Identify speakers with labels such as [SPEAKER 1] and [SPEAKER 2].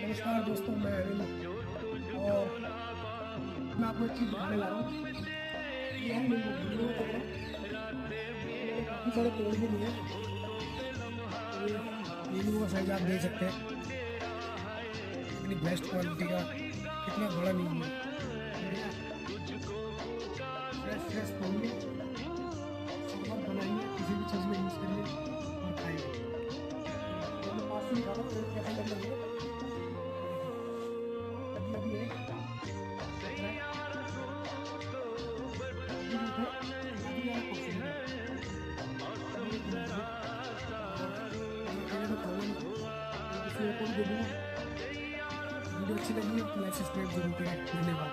[SPEAKER 1] नमस्कार दोस्तों, मैं अनिल और मैं आपको एक चीज़ दिखाने ला रहा हूँ। ये है नींबू। नींबू देखो, मैंने काफ़ी सारे पेड़ भी लिए। ये नींबू का साइज आप देख सकते हैं, कितनी बेस्ट क्वालिटी का, कितना बड़ा नींबू है। बढ़िया फ्रेश फ्रेश तोड़िए, शरबत बनाइए, किसी भी चीज़ में यूज़ करिए और खाइए। तो मैं पास से दिखा रहा हूँ पेड़ कैसे लग रही है। अभी अभी एक दिख रहा है, अभी जो थे काफ़ी ज़्यादा खूबसूरत है। अभी एक नींबू और ये अकेले तो खाऊंगा नहीं, मैं किसी और को भी दे दूँगा। वीडियो अच्छी लगी हो तो लाइक सब्सक्राइब जरूर करें। धन्यवाद।